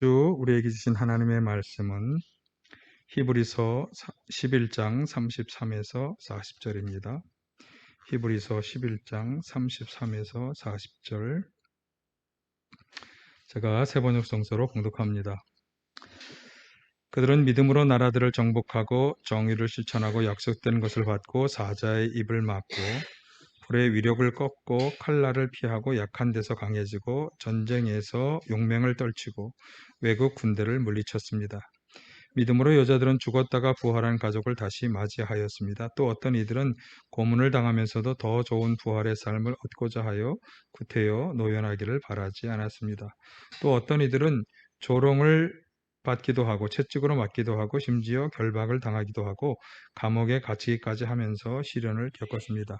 주 우리에게 주신 하나님의 말씀은 히브리서 11장 33에서 40절입니다. 히브리서 11장 33에서 40절 제가 세번역 성서로 봉독합니다. 그들은 믿음으로 나라들을 정복하고 정의를 실천하고 약속된 것을 받고 사자의 입을 막고 불의 위력을 꺾고 칼날을 피하고 약한 데서 강해지고 전쟁에서 용맹을 떨치고 외국 군대를 물리쳤습니다. 믿음으로 여자들은 죽었다가 부활한 가족을 다시 맞이하였습니다. 또 어떤 이들은 고문을 당하면서도 더 좋은 부활의 삶을 얻고자 하여 구태여 노연하기를 바라지 않았습니다. 또 어떤 이들은 조롱을 받기도 하고 채찍으로 맞기도 하고 심지어 결박을 당하기도 하고 감옥에 갇히기까지 하면서 시련을 겪었습니다.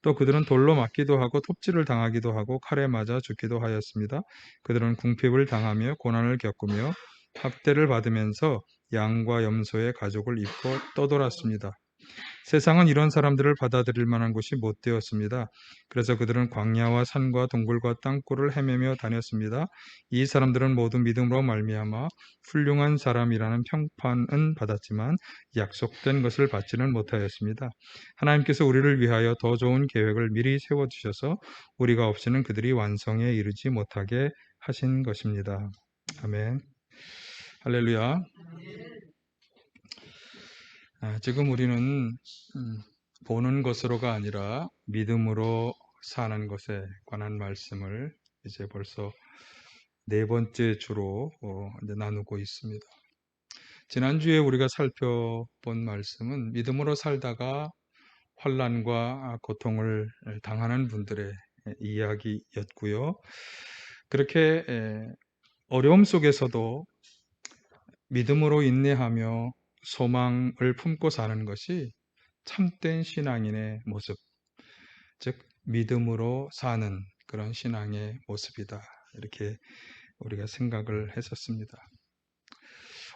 또 그들은 돌로 맞기도 하고 톱질을 당하기도 하고 칼에 맞아 죽기도 하였습니다. 그들은 궁핍을 당하며 고난을 겪으며 학대를 받으면서 양과 염소의 가죽을 입고 떠돌았습니다. 세상은 이런 사람들을 받아들일 만한 곳이 못 되었습니다. 그래서 그들은 광야와 산과 동굴과 땅굴을 헤매며 다녔습니다. 이 사람들은 모두 믿음으로 말미암아 훌륭한 사람이라는 평판은 받았지만 약속된 것을 받지는 못하였습니다. 하나님께서 우리를 위하여 더 좋은 계획을 미리 세워주셔서 우리가 없이는 그들이 완성에 이르지 못하게 하신 것입니다. 아멘. 할렐루야. 지금 우리는 보는 것으로가 아니라 믿음으로 사는 것에 관한 말씀을 이제 벌써 네 번째 주로 이제 나누고 있습니다. 지난주에 우리가 살펴본 말씀은 믿음으로 살다가 환난과 고통을 당하는 분들의 이야기였고요. 그렇게 어려움 속에서도 믿음으로 인내하며 소망을 품고 사는 것이 참된 신앙인의 모습, 즉 믿음으로 사는 그런 신앙의 모습이다. 이렇게 우리가 생각을 했었습니다.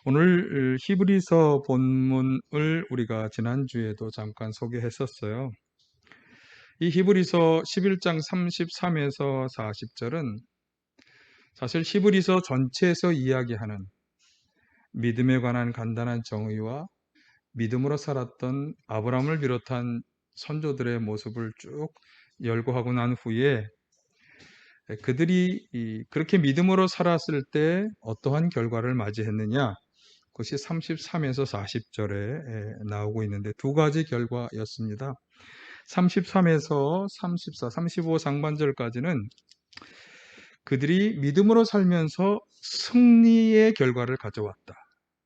오늘 히브리서 본문을 우리가 지난주에도 잠깐 소개했었어요. 이 히브리서 11장 33에서 40절은 사실 히브리서 전체에서 이야기하는 믿음에 관한 간단한 정의와 믿음으로 살았던 아브라함을 비롯한 선조들의 모습을 쭉 열거하고 난 후에 그들이 그렇게 믿음으로 살았을 때 어떠한 결과를 맞이했느냐, 그것이 33에서 40절에 나오고 있는데 두 가지 결과였습니다. 33에서 34, 35 상반절까지는 그들이 믿음으로 살면서 승리의 결과를 가져왔다.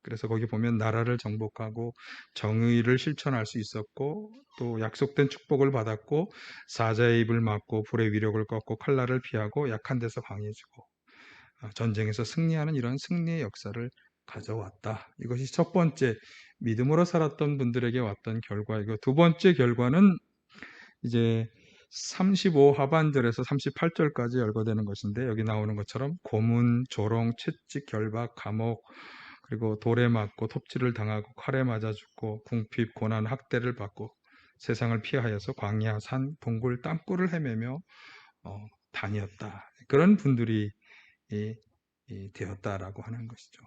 그래서 거기 보면 나라를 정복하고 정의를 실천할 수 있었고 또 약속된 축복을 받았고 사자의 입을 막고 불의 위력을 꺾고 칼날을 피하고 약한 데서 강해지고 전쟁에서 승리하는 이런 승리의 역사를 가져왔다. 이것이 첫 번째 믿음으로 살았던 분들에게 왔던 결과이고, 두 번째 결과는 이제 35 하반절에서 38절까지 열거되는 것인데, 여기 나오는 것처럼 고문, 조롱, 채찍, 결박, 감옥, 그리고 돌에 맞고 톱질을 당하고 칼에 맞아 죽고 궁핍, 고난, 학대를 받고 세상을 피하여서 광야, 산, 동굴, 땅굴을 헤매며 다녔다. 그런 분들이 되었다라고 하는 것이죠.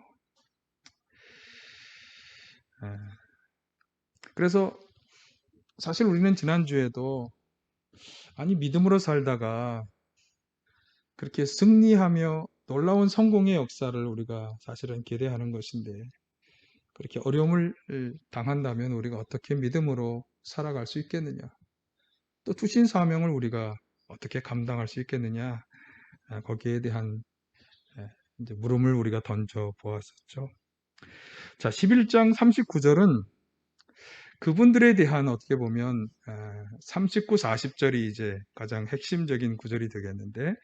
그래서 사실 우리는 지난주에도 아니 믿음으로 살다가 그렇게 승리하며 놀라운 성공의 역사를 우리가 사실은 기대하는 것인데, 그렇게 어려움을 당한다면 우리가 어떻게 믿음으로 살아갈 수 있겠느냐, 또 주신 사명을 우리가 어떻게 감당할 수 있겠느냐, 거기에 대한 이제 물음을 우리가 던져 보았었죠. 자, 11장 39절은 그분들에 대한 어떻게 보면 39, 40절이 이제 가장 핵심적인 구절이 되겠는데,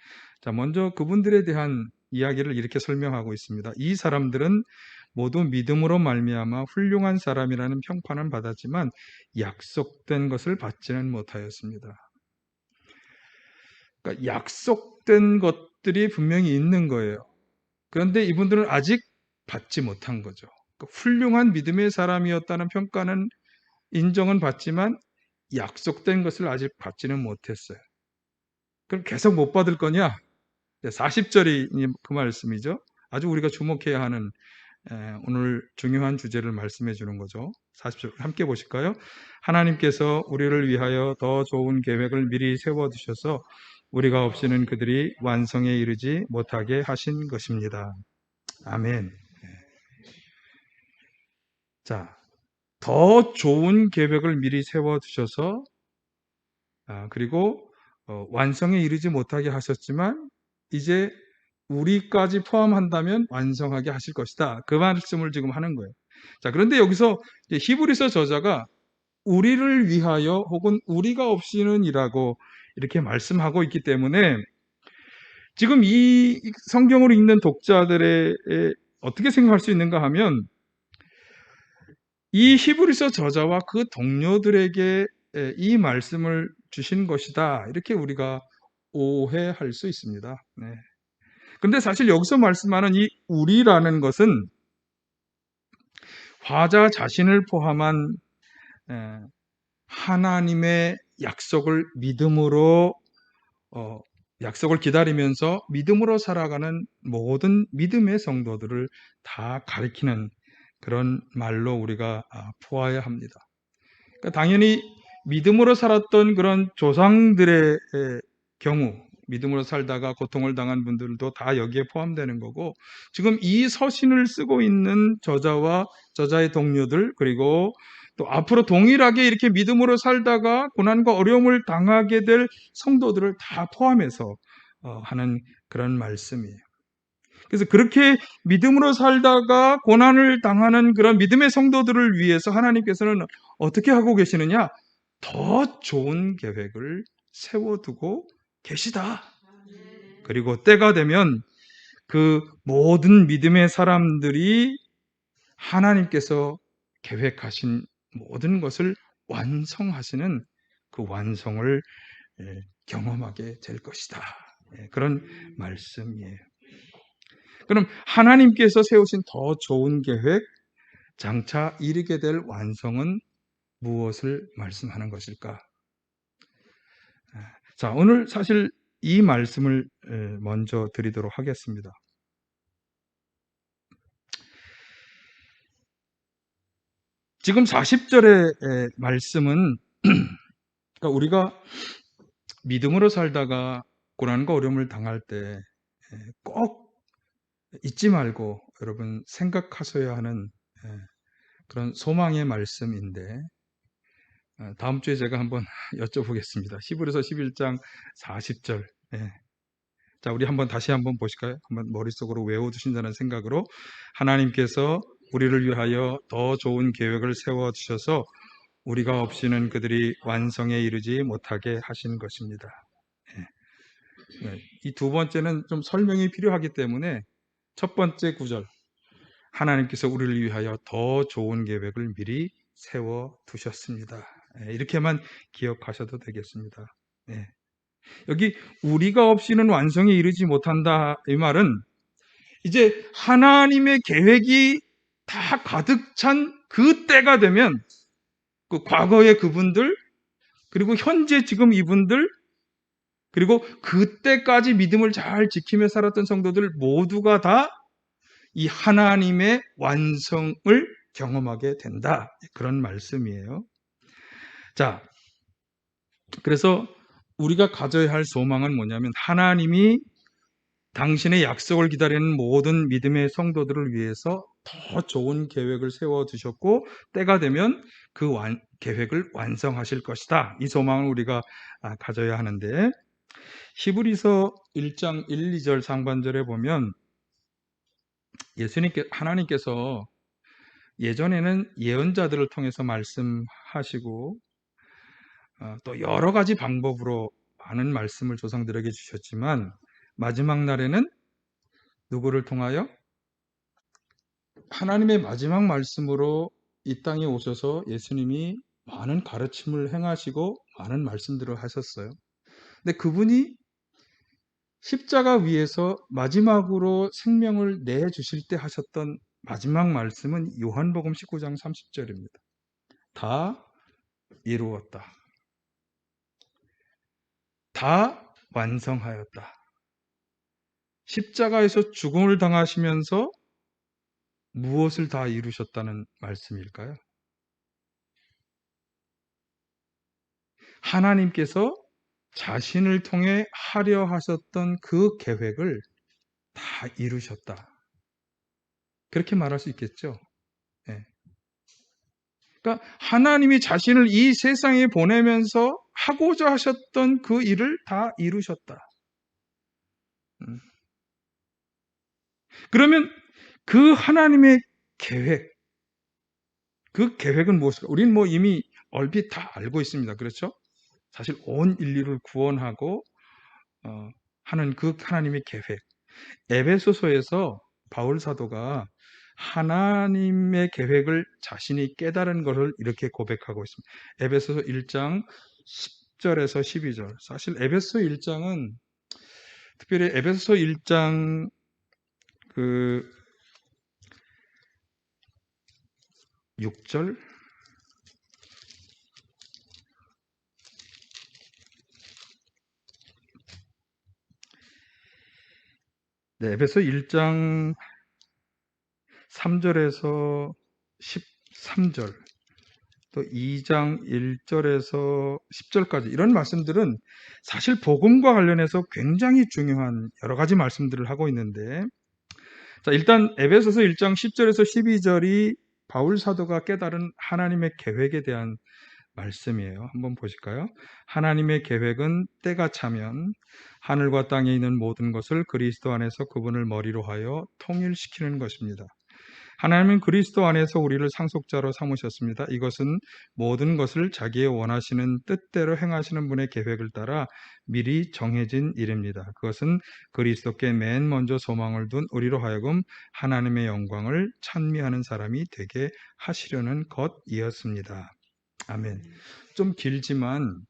자, 먼저 그분들에 대한 이야기를 이렇게 설명하고 있습니다. 이 사람들은 모두 믿음으로 말미암아 훌륭한 사람이라는 평판은 받았지만 약속된 것을 받지는 못하였습니다. 그러니까 약속된 것들이 분명히 있는 거예요. 그런데 이분들은 아직 받지 못한 거죠. 그러니까 훌륭한 믿음의 사람이었다는 평가는 인정은 받지만 약속된 것을 아직 받지는 못했어요. 그럼 계속 못 받을 거냐? 40절이 그 말씀이죠. 아주 우리가 주목해야 하는 오늘 중요한 주제를 말씀해 주는 거죠. 40절 함께 보실까요? 하나님께서 우리를 위하여 더 좋은 계획을 미리 세워두셔서 우리가 없이는 그들이 완성에 이르지 못하게 하신 것입니다. 아멘. 자, 더 좋은 계획을 미리 세워두셔서 그리고 완성에 이르지 못하게 하셨지만 이제 우리까지 포함한다면 완성하게 하실 것이다. 그 말씀을 지금 하는 거예요. 자, 그런데 여기서 히브리서 저자가 우리를 위하여 혹은 우리가 없이는이라고 이렇게 말씀하고 있기 때문에 지금 이 성경을 읽는 독자들의 어떻게 생각할 수 있는가 하면 이 히브리서 저자와 그 동료들에게 이 말씀을 주신 것이다. 이렇게 우리가 오해할 수 있습니다. 네. 근데 사실 여기서 말씀하는 이 우리라는 것은 화자 자신을 포함한 하나님의 약속을 믿음으로 약속을 기다리면서 믿음으로 살아가는 모든 믿음의 성도들을 다 가리키는 그런 말로 우리가 보아야 합니다. 그러니까 당연히 믿음으로 살았던 그런 조상들의 경우, 믿음으로 살다가 고통을 당한 분들도 다 여기에 포함되는 거고, 지금 이 서신을 쓰고 있는 저자와 저자의 동료들, 그리고 또 앞으로 동일하게 이렇게 믿음으로 살다가 고난과 어려움을 당하게 될 성도들을 다 포함해서 하는 그런 말씀이에요. 그래서 그렇게 믿음으로 살다가 고난을 당하는 그런 믿음의 성도들을 위해서 하나님께서는 어떻게 하고 계시느냐? 더 좋은 계획을 세워두고 계시다. 그리고 때가 되면 그 모든 믿음의 사람들이 하나님께서 계획하신 모든 것을 완성하시는 그 완성을 경험하게 될 것이다. 그런 말씀이에요. 그럼 하나님께서 세우신 더 좋은 계획, 장차 이르게 될 완성은 무엇을 말씀하는 것일까? 자, 오늘 사실 이 말씀을 먼저 드리도록 하겠습니다. 지금 40절의 말씀은 그러니까 우리가 믿음으로 살다가 고난과 어려움을 당할 때 꼭 잊지 말고 여러분 생각하셔야 하는 그런 소망의 말씀인데 다음 주에 제가 한번 여쭤보겠습니다. 히브리서 11장 40절. 자, 우리 다시 한번 보실까요? 한번 머릿속으로 외워두신다는 생각으로 하나님께서 우리를 위하여 더 좋은 계획을 세워주셔서 우리가 없이는 그들이 완성에 이르지 못하게 하신 것입니다. 이 두 번째는 좀 설명이 필요하기 때문에 첫 번째 구절, 하나님께서 우리를 위하여 더 좋은 계획을 미리 세워두셨습니다. 이렇게만 기억하셔도 되겠습니다. 여기 우리가 없이는 완성에 이르지 못한다 이 말은 이제 하나님의 계획이 다 가득 찬 그 때가 되면 그 과거의 그분들 그리고 현재 지금 이분들 그리고 그때까지 믿음을 잘 지키며 살았던 성도들 모두가 다 이 하나님의 완성을 경험하게 된다. 그런 말씀이에요. 자, 그래서 우리가 가져야 할 소망은 뭐냐면 하나님이 당신의 약속을 기다리는 모든 믿음의 성도들을 위해서 더 좋은 계획을 세워두셨고 때가 되면 그 계획을 완성하실 것이다. 이 소망을 우리가 가져야 하는데 히브리서 1장 1, 2절 상반절에 보면 하나님께서 예전에는 예언자들을 통해서 말씀하시고 또 여러 가지 방법으로 많은 말씀을 조상들에게 주셨지만 마지막 날에는 누구를 통하여? 하나님의 마지막 말씀으로 이 땅에 오셔서 예수님이 많은 가르침을 행하시고 많은 말씀들을 하셨어요. 근데 그분이 십자가 위에서 마지막으로 생명을 내주실 때 하셨던 마지막 말씀은 요한복음 19장 30절입니다. 다 이루었다. 다 완성하였다. 십자가에서 죽음을 당하시면서 무엇을 다 이루셨다는 말씀일까요? 하나님께서 자신을 통해 하려 하셨던 그 계획을 다 이루셨다. 그렇게 말할 수 있겠죠. 예. 그러니까 하나님이 자신을 이 세상에 보내면서 하고자 하셨던 그 일을 다 이루셨다. 음. 그러면 그 하나님의 계획, 그 계획은 무엇일까? 우리는 뭐 이미 얼핏 다 알고 있습니다. 그렇죠? 사실 온 인류를 구원하고 하는 그 하나님의 계획. 에베소서에서 바울 사도가 하나님의 계획을 자신이 깨달은 것을 이렇게 고백하고 있습니다. 에베소서 1장 10절에서 12절. 사실 에베소 1장은 특별히 에베소서 1장 그 6절 네, 에베소 1장 3절에서 13절 또 2장 1절에서 10절까지 이런 말씀들은 사실 복음과 관련해서 굉장히 중요한 여러 가지 말씀들을 하고 있는데 자, 일단 에베소서 1장 10절에서 12절이 바울 사도가 깨달은 하나님의 계획에 대한 말씀이에요. 한번 보실까요? 하나님의 계획은 때가 차면 하늘과 땅에 있는 모든 것을 그리스도 안에서 그분을 머리로 하여 통일시키는 것입니다. 하나님은 그리스도 안에서 우리를 상속자로 삼으셨습니다. 이것은 모든 것을 자기의 원하시는 뜻대로 행하시는 분의 계획을 따라 미리 정해진 일입니다. 그것은 그리스도께 맨 먼저 소망을 둔 우리로 하여금 하나님의 영광을 찬미하는 사람이 되게 하시려는 것이었습니다. 아멘. 좀 길지만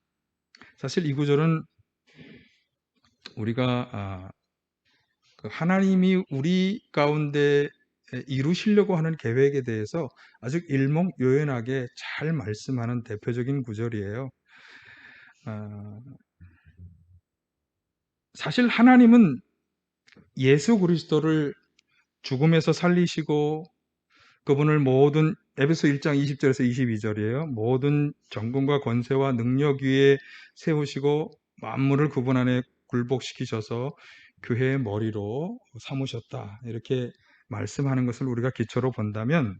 사실 이 구절은 우리가 하나님이 우리 가운데 이루시려고 하는 계획에 대해서 아주 일목요연하게 잘 말씀하는 대표적인 구절이에요. 사실 하나님은 예수 그리스도를 죽음에서 살리시고 그분을 모든 에베소 1장 20절에서 22절이에요. 모든 정권과 권세와 능력 위에 세우시고 만물을 그분 안에 굴복시키셔서 교회의 머리로 삼으셨다. 이렇게 말씀하는 것을 우리가 기초로 본다면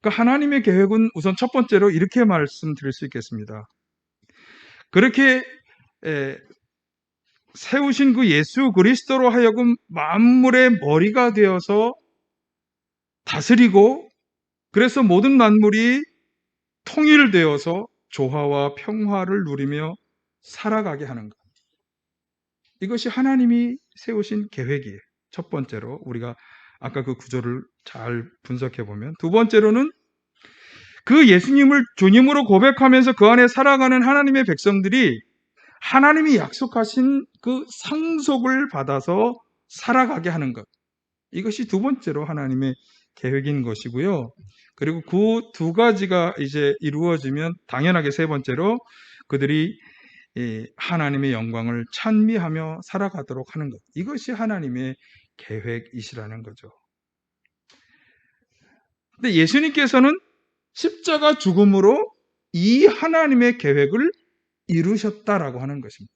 하나님의 계획은 우선 첫 번째로 이렇게 말씀드릴 수 있겠습니다. 그렇게 세우신 그 예수 그리스도로 하여금 만물의 머리가 되어서 다스리고 그래서 모든 만물이 통일되어서 조화와 평화를 누리며 살아가게 하는 것. 이것이 하나님이 세우신 계획이에요. 첫 번째로 우리가 아까 그 구절을 잘 분석해 보면 두 번째로는 그 예수님을 주님으로 고백하면서 그 안에 살아가는 하나님의 백성들이 하나님이 약속하신 그 상속을 받아서 살아가게 하는 것. 이것이 두 번째로 하나님의 계획인 것이고요. 그리고 그 두 가지가 이제 이루어지면 당연하게 세 번째로 그들이 하나님의 영광을 찬미하며 살아가도록 하는 것. 이것이 하나님의 계획이시라는 거죠. 근데 예수님께서는 십자가 죽음으로 이 하나님의 계획을 이루셨다라고 하는 것입니다.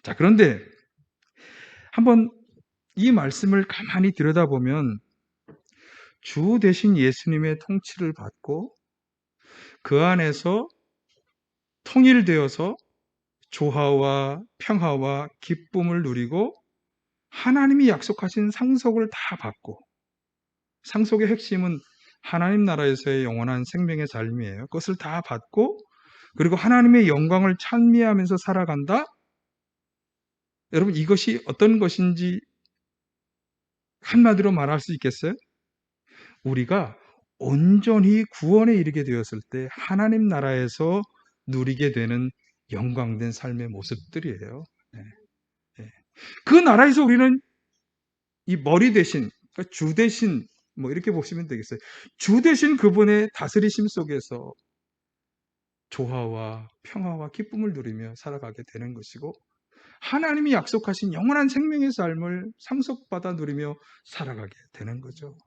자, 그런데 한번 이 말씀을 가만히 들여다보면 주 대신 예수님의 통치를 받고 그 안에서 통일되어서 조화와 평화와 기쁨을 누리고 하나님이 약속하신 상속을 다 받고 상속의 핵심은 하나님 나라에서의 영원한 생명의 삶이에요. 그것을 다 받고 그리고 하나님의 영광을 찬미하면서 살아간다? 여러분 이것이 어떤 것인지 한마디로 말할 수 있겠어요? 우리가 온전히 구원에 이르게 되었을 때 하나님 나라에서 누리게 되는 영광된 삶의 모습들이에요. 네. 네. 그 나라에서 우리는 이 머리 대신, 그러니까 주 대신, 뭐 이렇게 보시면 되겠어요. 주 대신 그분의 다스리심 속에서 조화와 평화와 기쁨을 누리며 살아가게 되는 것이고 하나님이 약속하신 영원한 생명의 삶을 상속받아 누리며 살아가게 되는 거죠.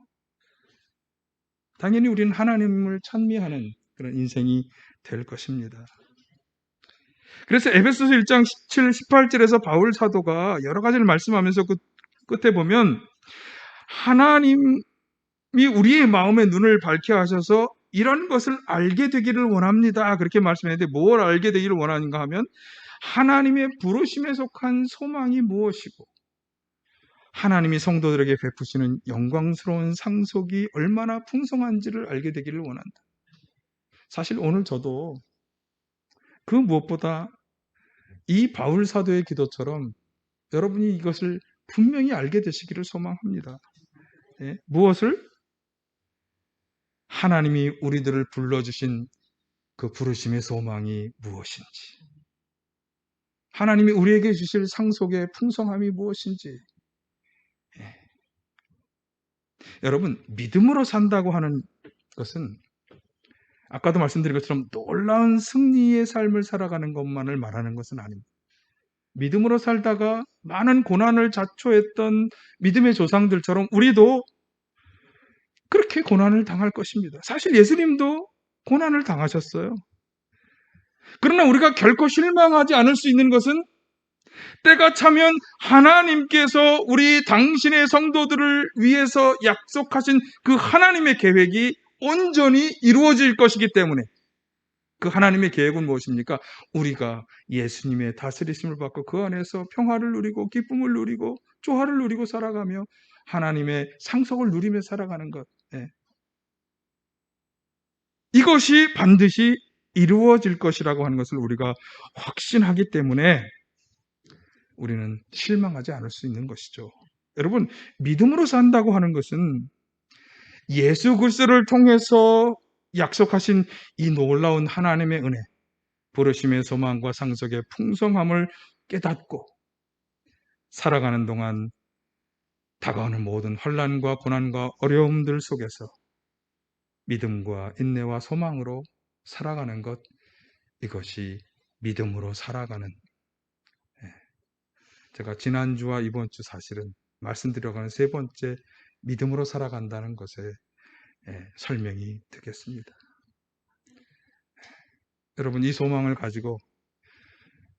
당연히 우리는 하나님을 찬미하는 그런 인생이 될 것입니다. 그래서 에베소서 1장 17, 18절에서 바울 사도가 여러 가지를 말씀하면서 그 끝에 보면 하나님이 우리의 마음의 눈을 밝혀 하셔서 이런 것을 알게 되기를 원합니다. 그렇게 말씀했는데 뭘 알게 되기를 원하는가 하면 하나님의 부르심에 속한 소망이 무엇이고 하나님이 성도들에게 베푸시는 영광스러운 상속이 얼마나 풍성한지를 알게 되기를 원한다. 사실 오늘 저도 그 무엇보다 이 바울 사도의 기도처럼 여러분이 이것을 분명히 알게 되시기를 소망합니다. 예? 무엇을? 하나님이 우리들을 불러주신 그 부르심의 소망이 무엇인지, 하나님이 우리에게 주실 상속의 풍성함이 무엇인지. 예. 여러분, 믿음으로 산다고 하는 것은 아까도 말씀드린 것처럼 놀라운 승리의 삶을 살아가는 것만을 말하는 것은 아닙니다. 믿음으로 살다가 많은 고난을 자초했던 믿음의 조상들처럼 우리도 그렇게 고난을 당할 것입니다. 사실 예수님도 고난을 당하셨어요. 그러나 우리가 결코 실망하지 않을 수 있는 것은 때가 차면 하나님께서 우리 당신의 성도들을 위해서 약속하신 그 하나님의 계획이 온전히 이루어질 것이기 때문에 그 하나님의 계획은 무엇입니까? 우리가 예수님의 다스리심을 받고 그 안에서 평화를 누리고 기쁨을 누리고 조화를 누리고 살아가며 하나님의 상속을 누리며 살아가는 것. 예. 이것이 반드시 이루어질 것이라고 하는 것을 우리가 확신하기 때문에 우리는 실망하지 않을 수 있는 것이죠. 여러분, 믿음으로 산다고 하는 것은 예수 그리스도를 통해서 약속하신 이 놀라운 하나님의 은혜, 부르심의 소망과 상속의 풍성함을 깨닫고 살아가는 동안 다가오는 모든 환난과 고난과 어려움들 속에서 믿음과 인내와 소망으로 살아가는 것, 이것이 믿음으로 살아가는, 제가 지난주와 이번 주 사실은 말씀드려가는 세 번째 믿음으로 살아간다는 것에 설명이 되겠습니다. 여러분, 이 소망을 가지고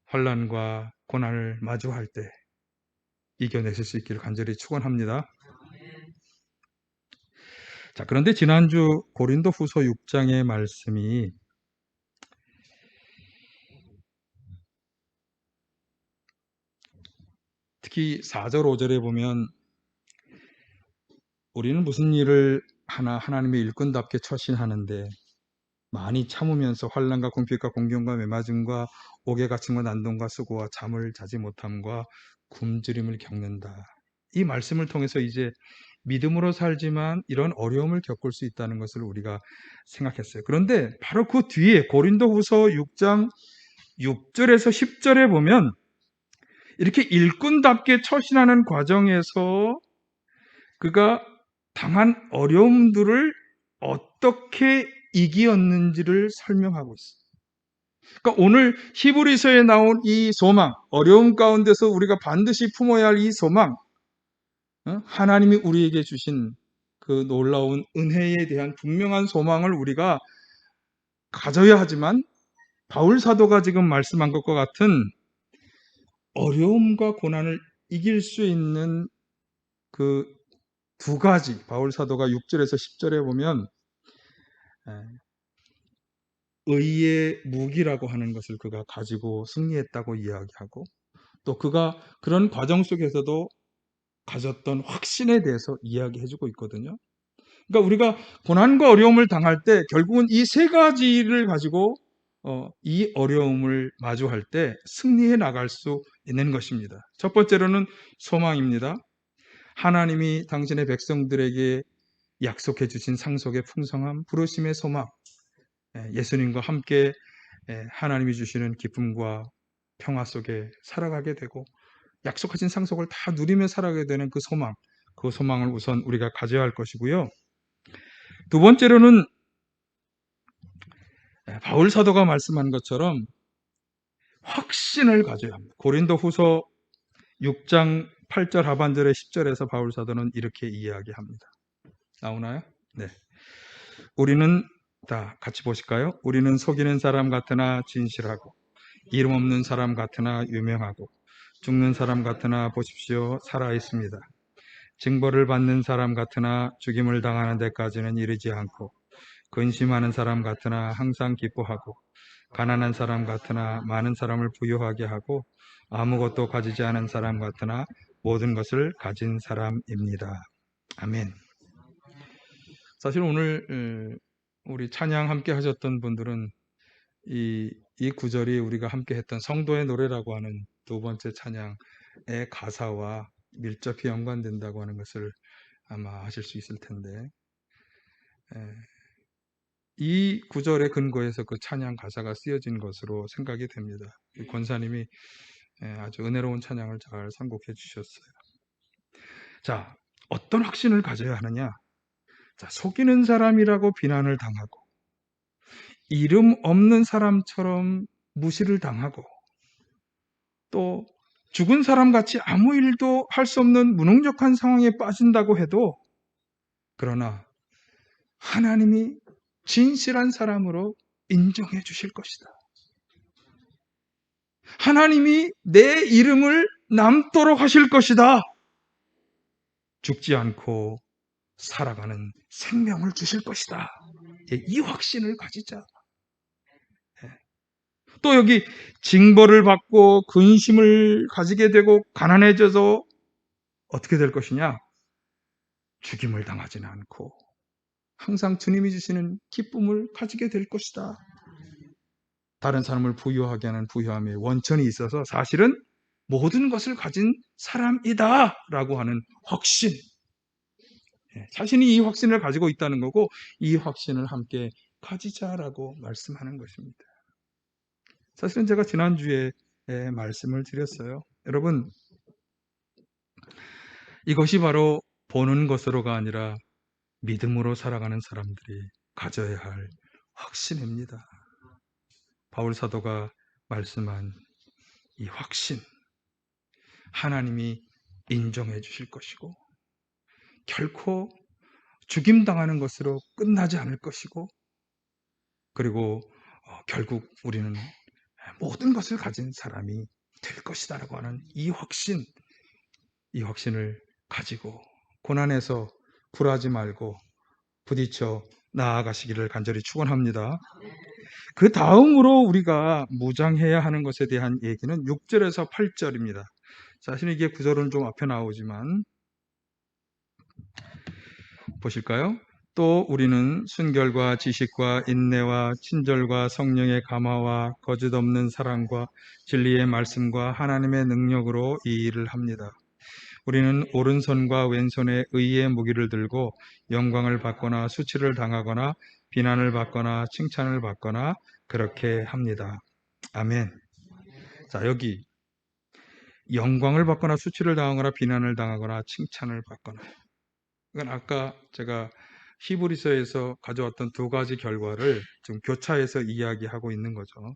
환난과 고난을 마주할 때 이겨내실 수 있기를 간절히 축원합니다. 자, 그런데 지난주 고린도후서 6장의 말씀이 특히 4절 5절에 보면 우리는 무슨 일을 하나 하나님의 일꾼답게 처신하는데 많이 참으면서 환난과 궁핍과 공경과 매맞음과 옥에 갇힘과 난동과 수고와 잠을 자지 못함과 굶주림을 겪는다. 이 말씀을 통해서 이제 믿음으로 살지만 이런 어려움을 겪을 수 있다는 것을 우리가 생각했어요. 그런데 바로 그 뒤에 고린도후서 6장 6절에서 10절에 보면 이렇게 일꾼답게 처신하는 과정에서 그가 당한 어려움들을 어떻게 이기었는지를 설명하고 있어요. 그러니까 오늘 히브리서에 나온 이 소망, 어려움 가운데서 우리가 반드시 품어야 할 이 소망, 하나님이 우리에게 주신 그 놀라운 은혜에 대한 분명한 소망을 우리가 가져야 하지만 바울 사도가 지금 말씀한 것과 같은 어려움과 고난을 이길 수 있는 그 두 가지, 바울 사도가 6절에서 10절에 보면 의의 무기라고 하는 것을 그가 가지고 승리했다고 이야기하고 또 그가 그런 과정 속에서도 가졌던 확신에 대해서 이야기해주고 있거든요. 그러니까 우리가 고난과 어려움을 당할 때 결국은 이 세 가지를 가지고 이 어려움을 마주할 때 승리해 나갈 수 있는 것입니다. 첫 번째로는 소망입니다. 하나님이 당신의 백성들에게 약속해 주신 상속의 풍성함, 부르심의 소망, 예수님과 함께 하나님이 주시는 기쁨과 평화 속에 살아가게 되고 약속하신 상속을 다 누리며 살아가게 되는 그 소망, 그 소망을 우선 우리가 가져야 할 것이고요. 두 번째로는 바울 사도가 말씀한 것처럼 확신을 가져야 합니다. 고린도후서 6장 8절 하반절에 10절에서 바울 사도는 이렇게 이야기합니다. 나오나요? 네. 우리는 다 같이 보실까요? 우리는 속이는 사람 같으나 진실하고 이름 없는 사람 같으나 유명하고 죽는 사람 같으나 보십시오 살아 있습니다. 징벌을 받는 사람 같으나 죽임을 당하는 데까지는 이르지 않고 근심하는 사람 같으나 항상 기뻐하고 가난한 사람 같으나 많은 사람을 부유하게 하고 아무것도 가지지 않은 사람 같으나 모든 것을 가진 사람입니다. 아멘. 사실 오늘 우리 찬양 함께 하셨던 분들은 이 구절이 우리가 함께 했던 성도의 노래라고 하는 두 번째 찬양의 가사와 밀접히 연관된다고 하는 것을 아마 아실 수 있을 텐데, 이 구절의 근거에서 그 찬양 가사가 쓰여진 것으로 생각이 됩니다. 권사님이 아주 은혜로운 찬양을 잘 선곡해 주셨어요. 자, 어떤 확신을 가져야 하느냐? 자, 속이는 사람이라고 비난을 당하고 이름 없는 사람처럼 무시를 당하고 또 죽은 사람 같이 아무 일도 할 수 없는 무능력한 상황에 빠진다고 해도, 그러나 하나님이 진실한 사람으로 인정해 주실 것이다. 하나님이 내 이름을 남도록 하실 것이다. 죽지 않고 살아가는 생명을 주실 것이다. 이 확신을 가지자. 또 여기 징벌을 받고 근심을 가지게 되고 가난해져서 어떻게 될 것이냐? 죽임을 당하지는 않고 항상 주님이 주시는 기쁨을 가지게 될 것이다. 다른 사람을 부유하게 하는 부유함의 원천이 있어서 사실은 모든 것을 가진 사람이다 라고 하는 확신, 자신이 이 확신을 가지고 있다는 거고 이 확신을 함께 가지자라고 말씀하는 것입니다. 사실은 제가 지난주에 말씀을 드렸어요. 여러분, 이것이 바로 보는 것으로가 아니라 믿음으로 살아가는 사람들이 가져야 할 확신입니다. 바울 사도가 말씀한 이 확신, 하나님이 인정해 주실 것이고 결코 죽임당하는 것으로 끝나지 않을 것이고, 그리고 결국 우리는 모든 것을 가진 사람이 될 것이다라고 하는 이 확신을 가지고 고난에서 굴하지 말고 부딪혀 나아가시기를 간절히 축원합니다. 그 다음으로 우리가 무장해야 하는 것에 대한 얘기는 6절에서 8절입니다. 사실 이게 구절은 좀 앞에 나오지만 보실까요? 또 우리는 순결과 지식과 인내와 친절과 성령의 감화와 거짓없는 사랑과 진리의 말씀과 하나님의 능력으로 이 일을 합니다. 우리는 오른손과 왼손에 의의 무기를 들고 영광을 받거나 수치를 당하거나 비난을 받거나 칭찬을 받거나 그렇게 합니다. 아멘. 자, 여기 영광을 받거나 수치를 당하거나 비난을 당하거나 칭찬을 받거나, 이건 아까 제가 히브리서에서 가져왔던 두 가지 결과를 지금 교차해서 이야기하고 있는 거죠.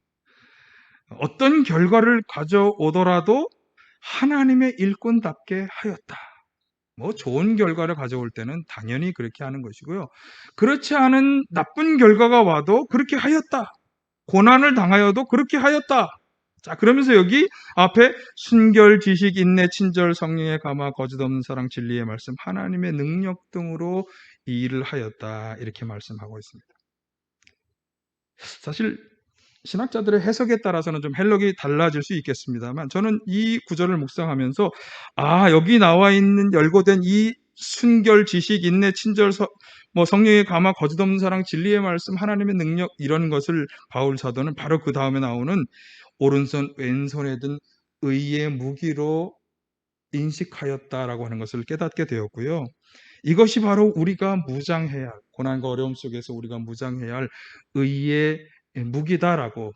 어떤 결과를 가져오더라도 하나님의 일꾼답게 하였다. 뭐 좋은 결과를 가져올 때는 당연히 그렇게 하는 것이고요. 그렇지 않은 나쁜 결과가 와도 그렇게 하였다. 고난을 당하여도 그렇게 하였다. 자, 그러면서 여기 앞에 순결, 지식, 인내, 친절, 성령의 감화, 거짓없는 사랑, 진리의 말씀, 하나님의 능력 등으로 이 일을 하였다. 이렇게 말씀하고 있습니다. 사실 신학자들의 해석에 따라서는 좀 해석이 달라질 수 있겠습니다만, 저는 이 구절을 묵상하면서 여기 나와 있는 열거된 이 순결, 지식, 인내, 친절, 성령의 감화, 거짓없는 사랑, 진리의 말씀, 하나님의 능력, 이런 것을 바울 사도는 바로 그 다음에 나오는 오른손 왼손에 든 의의 무기로 인식하였다라고 하는 것을 깨닫게 되었고요. 이것이 바로 우리가 무장해야 할, 고난과 어려움 속에서 우리가 무장해야 할 의의 무기다라고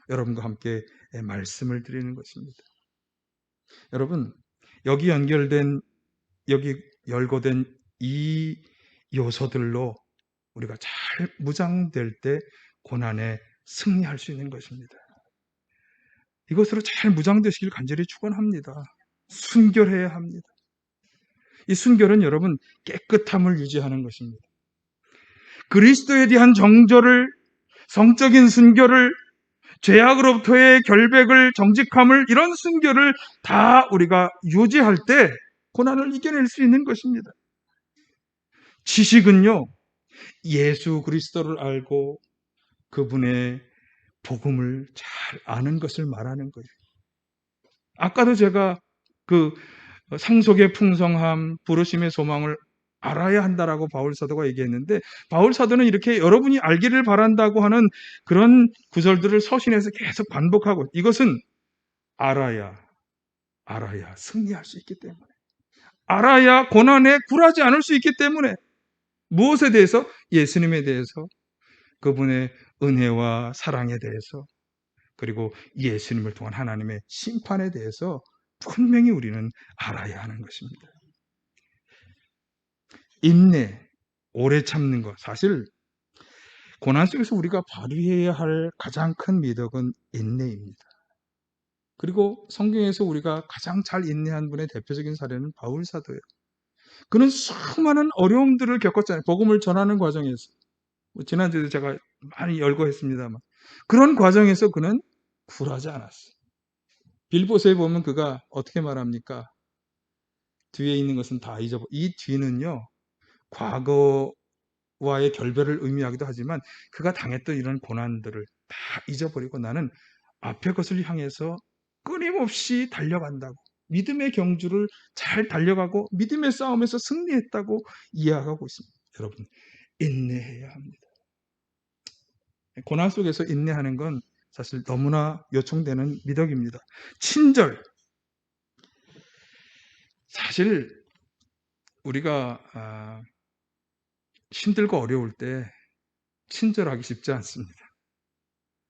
여러분과 함께 말씀을 드리는 것입니다. 여러분, 여기 열거된 이 요소들로 우리가 잘 무장될 때 고난에 승리할 수 있는 것입니다. 이것으로 잘 무장되시길 간절히 축원합니다. 순결해야 합니다. 이 순결은 여러분 깨끗함을 유지하는 것입니다. 그리스도에 대한 정절을, 성적인 순결을, 죄악으로부터의 결백을, 정직함을, 이런 순결을 다 우리가 유지할 때 고난을 이겨낼 수 있는 것입니다. 지식은요, 예수 그리스도를 알고 그분의 복음을 잘 아는 것을 말하는 거예요. 아까도 제가 그 상속의 풍성함, 부르심의 소망을 알아야 한다라고 바울 사도가 얘기했는데, 바울 사도는 이렇게 여러분이 알기를 바란다고 하는 그런 구절들을 서신에서 계속 반복하고, 이것은 알아야 승리할 수 있기 때문에, 알아야 고난에 굴하지 않을 수 있기 때문에, 무엇에 대해서? 예수님에 대해서, 그분의 은혜와 사랑에 대해서, 그리고 예수님을 통한 하나님의 심판에 대해서 분명히 우리는 알아야 하는 것입니다. 인내, 오래 참는 것. 사실 고난 속에서 우리가 발휘해야 할 가장 큰 미덕은 인내입니다. 그리고 성경에서 우리가 가장 잘 인내한 분의 대표적인 사례는 바울 사도예요. 그는 수많은 어려움들을 겪었잖아요. 복음을 전하는 과정에서. 지난주에도 제가 많이 열거했습니다만, 그런 과정에서 그는 굴하지 않았어요. 빌보서에 보면 그가 어떻게 말합니까? 뒤에 있는 것은 다 잊어버려. 이 뒤는요, 과거와의 결별을 의미하기도 하지만 그가 당했던 이런 고난들을 다 잊어버리고 나는 앞의 것을 향해서 끊임없이 달려간다고, 믿음의 경주를 잘 달려가고 믿음의 싸움에서 승리했다고 이야기하고 있습니다. 여러분, 인내해야 합니다. 고난 속에서 인내하는 건 사실 너무나 요청되는 미덕입니다. 친절. 사실 우리가 힘들고 어려울 때 친절하기 쉽지 않습니다.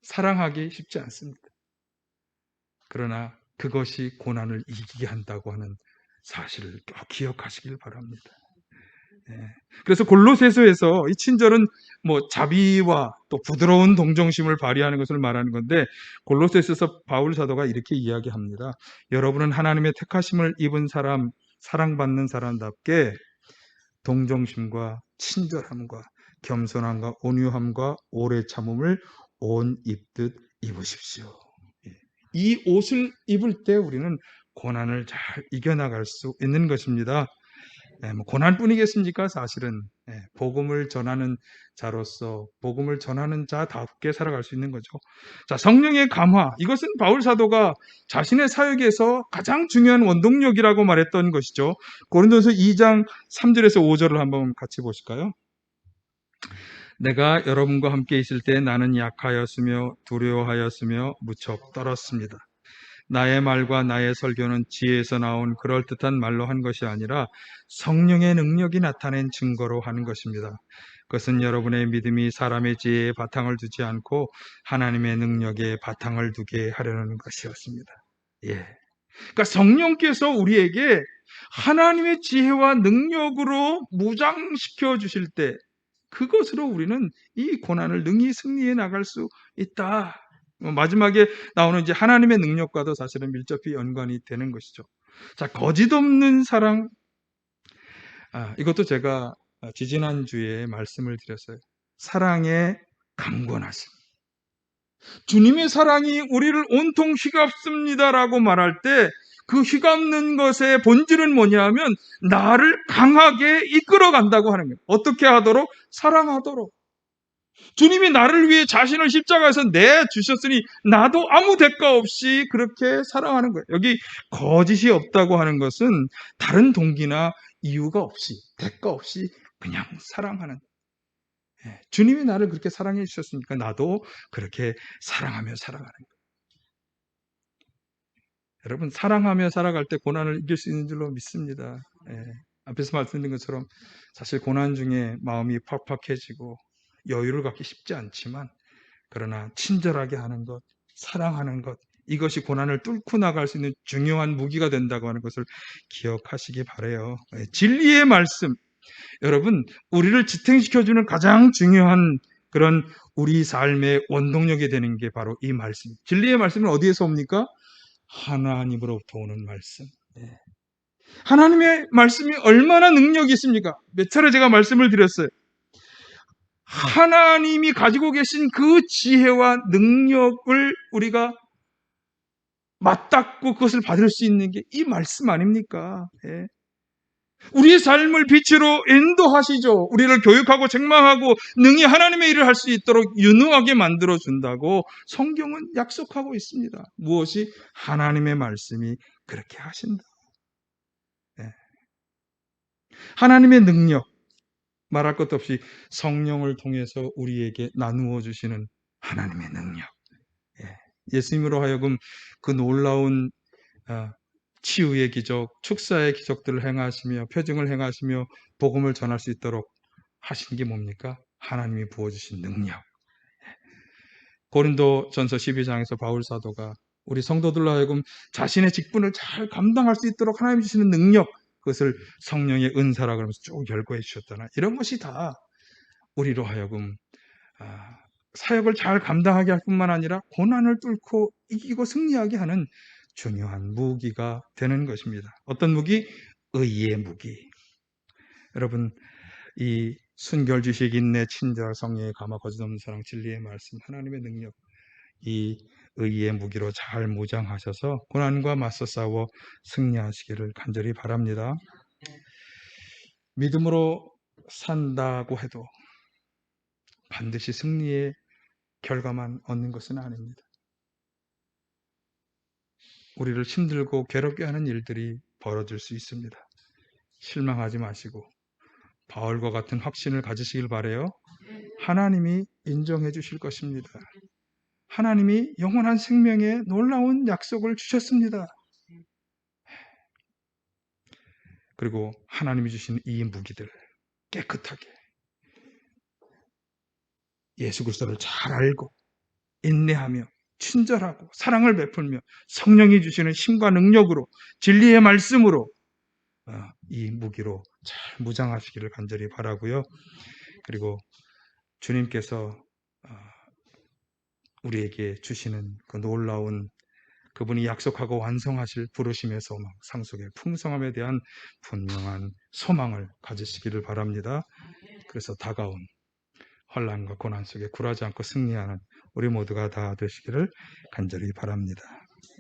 사랑하기 쉽지 않습니다. 그러나 그것이 고난을 이기게 한다고 하는 사실을 꼭 기억하시길 바랍니다. 그래서 골로새서에서 이 친절은 자비와 또 부드러운 동정심을 발휘하는 것을 말하는 건데, 골로새서에서 바울 사도가 이렇게 이야기합니다. 여러분은 하나님의 택하심을 입은 사람, 사랑받는 사람답게 동정심과 친절함과 겸손함과 온유함과 오래 참음을 옷 입듯 입으십시오. 이 옷을 입을 때 우리는 고난을 잘 이겨나갈 수 있는 것입니다. 고난뿐이겠습니까? 사실은 복음을 전하는 자로서 복음을 전하는 자답게 살아갈 수 있는 거죠. 자, 성령의 감화, 이것은 바울 사도가 자신의 사역에서 가장 중요한 원동력이라고 말했던 것이죠. 고린도서 2장 3절에서 5절을 한번 같이 보실까요? 내가 여러분과 함께 있을 때 나는 약하였으며 두려워하였으며 무척 떨었습니다. 나의 말과 나의 설교는 지혜에서 나온 그럴듯한 말로 한 것이 아니라 성령의 능력이 나타낸 증거로 하는 것입니다. 그것은 여러분의 믿음이 사람의 지혜에 바탕을 두지 않고 하나님의 능력에 바탕을 두게 하려는 것이었습니다. 그러니까 성령께서 우리에게 하나님의 지혜와 능력으로 무장시켜 주실 때, 그것으로 우리는 이 고난을 능히 승리해 나갈 수 있다. 마지막에 나오는 이제 하나님의 능력과도 사실은 밀접히 연관이 되는 것이죠. 자, 거짓 없는 사랑. 이것도 제가 지지난주에 말씀을 드렸어요. 사랑의 강권하심. 주님의 사랑이 우리를 온통 휘감습니다라고 말할 때, 그 휘감는 것의 본질은 뭐냐 하면 나를 강하게 이끌어 간다고 하는 거예요. 어떻게 하도록? 사랑하도록. 주님이 나를 위해 자신을 십자가에서 내주셨으니 나도 아무 대가 없이 그렇게 사랑하는 거예요. 여기 거짓이 없다고 하는 것은 다른 동기나 이유가 없이, 대가 없이 그냥 사랑하는, 주님이 나를 그렇게 사랑해 주셨으니까 나도 그렇게 사랑하며 살아가는 거예요. 여러분, 사랑하며 살아갈 때 고난을 이길 수 있는 줄로 믿습니다. 앞에서 말씀드린 것처럼 사실 고난 중에 마음이 팍팍해지고 여유를 갖기 쉽지 않지만, 그러나 친절하게 하는 것, 사랑하는 것, 이것이 고난을 뚫고 나갈 수 있는 중요한 무기가 된다고 하는 것을 기억하시기 바라요. 진리의 말씀, 여러분, 우리를 지탱시켜주는 가장 중요한 그런 우리 삶의 원동력이 되는 게 바로 이 말씀. 진리의 말씀은 어디에서 옵니까? 하나님으로부터 오는 말씀. 예. 하나님의 말씀이 얼마나 능력이 있습니까? 몇 차례 제가 말씀을 드렸어요. 하나님이 가지고 계신 그 지혜와 능력을 우리가 맞닿고 그것을 받을 수 있는 게 이 말씀 아닙니까? 예. 우리의 삶을 빛으로 인도하시죠. 우리를 교육하고 책망하고 능히 하나님의 일을 할 수 있도록 유능하게 만들어 준다고 성경은 약속하고 있습니다. 무엇이? 하나님의 말씀이 그렇게 하신다. 예. 하나님의 능력, 말할 것도 없이 성령을 통해서 우리에게 나누어 주시는 하나님의 능력. 예. 예수님으로 하여금 그 놀라운 치유의 기적, 축사의 기적들을 행하시며 표징을 행하시며 복음을 전할 수 있도록 하신 게 뭡니까? 하나님이 부어주신 능력. 고린도 전서 12장에서 바울 사도가 우리 성도들로 하여금 자신의 직분을 잘 감당할 수 있도록 하나님 주시는 능력, 그것을 성령의 은사라 그러면서 쭉 열거해 주셨잖아요. 이런 것이 다 우리로 하여금 사역을 잘 감당하게 할 뿐만 아니라 고난을 뚫고 이기고 승리하게 하는 중요한 무기가 되는 것입니다. 어떤 무기? 의의 무기. 여러분, 이 순결, 지식, 인내, 친절, 성령의 감화, 거짓 없는 사랑, 진리의 말씀, 하나님의 능력, 이 의의 무기로 잘 무장하셔서 고난과 맞서 싸워 승리하시기를 간절히 바랍니다. 믿음으로 산다고 해도 반드시 승리의 결과만 얻는 것은 아닙니다. 우리를 힘들고 괴롭게 하는 일들이 벌어질 수 있습니다. 실망하지 마시고 바울과 같은 확신을 가지시길 바라요. 하나님이 인정해 주실 것입니다. 하나님이 영원한 생명의 놀라운 약속을 주셨습니다. 그리고 하나님이 주신 이 무기들 깨끗하게 예수 그리스도를 잘 알고 인내하며 친절하고 사랑을 베풀며 성령이 주시는 힘과 능력으로 진리의 말씀으로 이 무기로 잘 무장하시기를 간절히 바라고요. 그리고 주님께서 우리에게 주시는 그 놀라운 그분이 약속하고 완성하실 부르심의 소망, 상속의 풍성함에 대한 분명한 소망을 가지시기를 바랍니다. 그래서 다가온 환난과 고난 속에 굴하지 않고 승리하는 우리 모두가 다 되시기를 간절히 바랍니다.